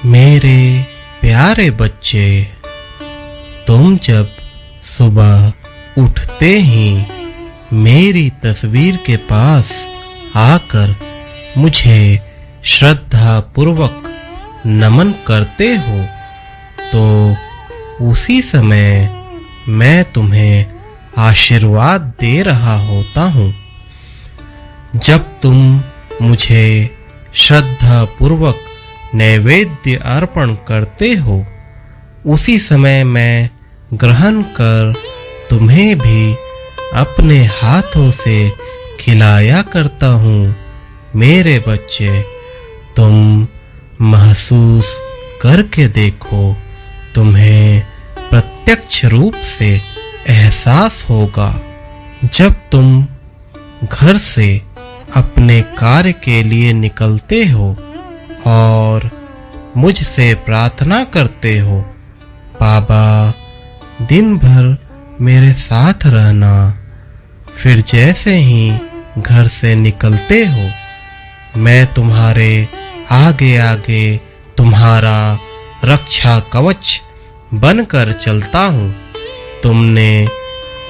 मेरे प्यारे बच्चे, तुम जब सुबह उठते ही मेरी तस्वीर के पास आकर मुझे श्रद्धा पूर्वक नमन करते हो, तो उसी समय मैं तुम्हें आशीर्वाद दे रहा होता हूँ। जब तुम मुझे श्रद्धा पूर्वक नैवेद्य अर्पण करते हो, उसी समय मैं ग्रहण कर तुम्हें भी अपने हाथों से खिलाया करता हूँ। मेरे बच्चे, तुम महसूस करके देखो, तुम्हें प्रत्यक्ष रूप से एहसास होगा। जब तुम घर से अपने कार्य के लिए निकलते हो और मुझसे प्रार्थना करते हो, बाबा दिन भर मेरे साथ रहना। फिर जैसे ही घर से निकलते हो, मैं तुम्हारे आगे आगे तुम्हारा रक्षा कवच बनकर चलता हूँ। तुमने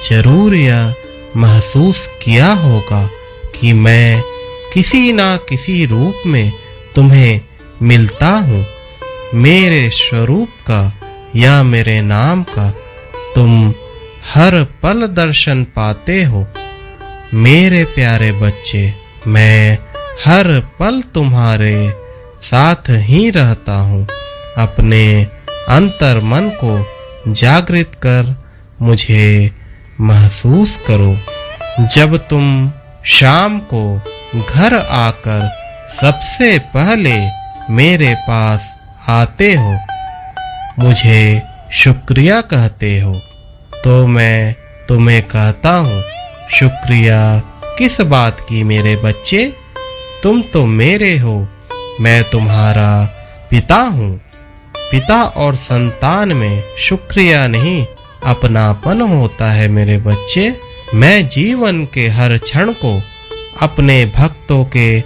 जरूर यह महसूस किया होगा कि मैं किसी ना किसी रूप में तुम्हें मिलता हूँ। मेरे स्वरूप का या मेरे नाम का तुम हर पल दर्शन पाते हो। मेरे प्यारे बच्चे, मैं हर पल तुम्हारे साथ ही रहता हूँ। अपने अंतर मन को जागृत कर मुझे महसूस करो। जब तुम शाम को घर आकर सबसे पहले मेरे पास आते हो, मुझे शुक्रिया कहते हो, तो मैं तुम्हें कहता हूँ, शुक्रिया किस बात की मेरे बच्चे? तुम तो मेरे हो, मैं तुम्हारा पिता हूँ। पिता और संतान में शुक्रिया नहीं, अपनापन होता है मेरे बच्चे। मैं जीवन के हर क्षण को अपने भक्तों के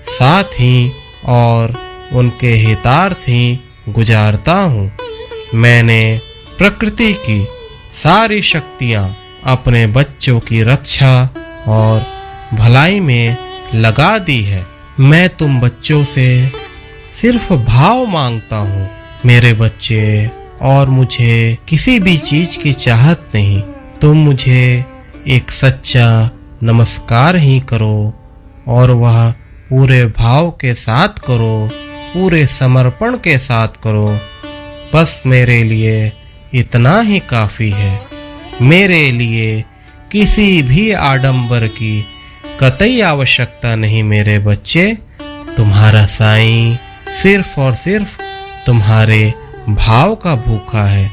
साथ ही और उनके हितार्थ ही गुजारता हूँ। मैंने प्रकृति की सारी शक्तियाँ अपने बच्चों की रक्षा और भलाई में लगा दी है। मैं तुम बच्चों से सिर्फ भाव मांगता हूँ मेरे बच्चे, और मुझे किसी भी चीज की चाहत नहीं। तुम मुझे एक सच्चा नमस्कार ही करो, और वह पूरे भाव के साथ करो, पूरे समर्पण के साथ करो। बस मेरे लिए इतना ही काफी है। मेरे लिए किसी भी आडंबर की कतई आवश्यकता नहीं मेरे बच्चे। तुम्हारा साईं सिर्फ और सिर्फ तुम्हारे भाव का भूखा है।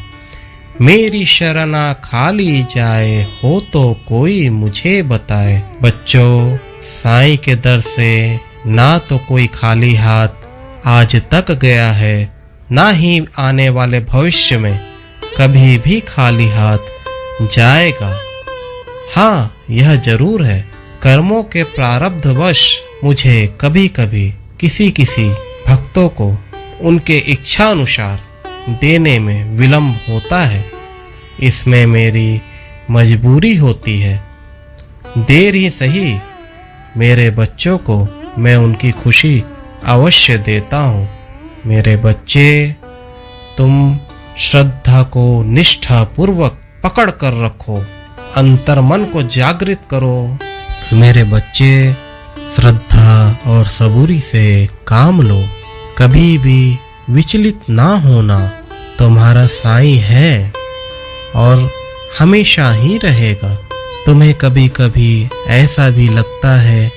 मेरी शरणा खाली जाए हो तो कोई मुझे बताए। बच्चों, साईं के दर से ना तो कोई खाली हाथ आज तक गया है, ना ही आने वाले भविष्य में कभी भी खाली हाथ जाएगा। हाँ, यह जरूर है, कर्मों के प्रारब्धवश मुझे कभी कभी किसी भक्तों को उनके इच्छा अनुसार देने में विलंब होता है। इसमें मेरी मजबूरी होती है। देर ही सही, मेरे बच्चों को मैं उनकी खुशी अवश्य देता हूँ। मेरे बच्चे, तुम श्रद्धा को निष्ठा पूर्वक पकड़ कर रखो, अंतर मन को जागृत करो। मेरे बच्चे, श्रद्धा और सबूरी से काम लो, कभी भी विचलित ना होना। तुम्हारा साईं है और हमेशा ही रहेगा। तुम्हें कभी कभी ऐसा भी लगता है,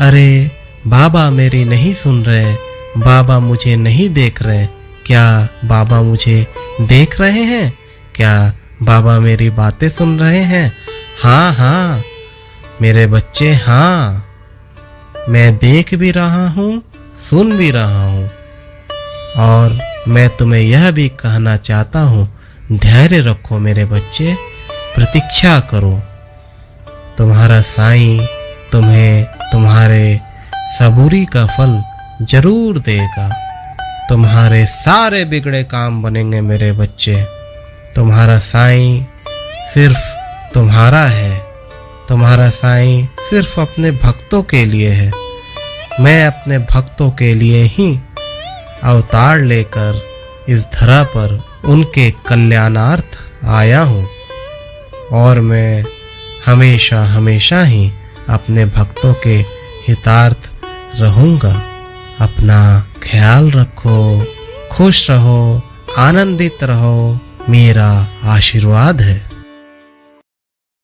अरे बाबा मेरी नहीं सुन रहे, बाबा मुझे नहीं देख रहे। क्या बाबा मुझे देख रहे हैं? क्या बाबा मेरी बातें सुन रहे हैं? हाँ हाँ मेरे बच्चे, हाँ, मैं देख भी रहा हूँ, सुन भी रहा हूँ। और मैं तुम्हें यह भी कहना चाहता हूँ, धैर्य रखो मेरे बच्चे, प्रतीक्षा करो। तुम्हारा साईं तुम्हें तुम्हारे सबूरी का फल जरूर देगा। तुम्हारे सारे बिगड़े काम बनेंगे मेरे बच्चे। तुम्हारा साईं सिर्फ तुम्हारा है, तुम्हारा साईं सिर्फ अपने भक्तों के लिए है। मैं अपने भक्तों के लिए ही अवतार लेकर इस धरा पर उनके कल्याणार्थ आया हूँ, और मैं हमेशा हमेशा ही अपने भक्तों के हितार्थ रहूँगा। अपना ख्याल रखो, खुश रहो, आनंदित रहो, मेरा आशीर्वाद है।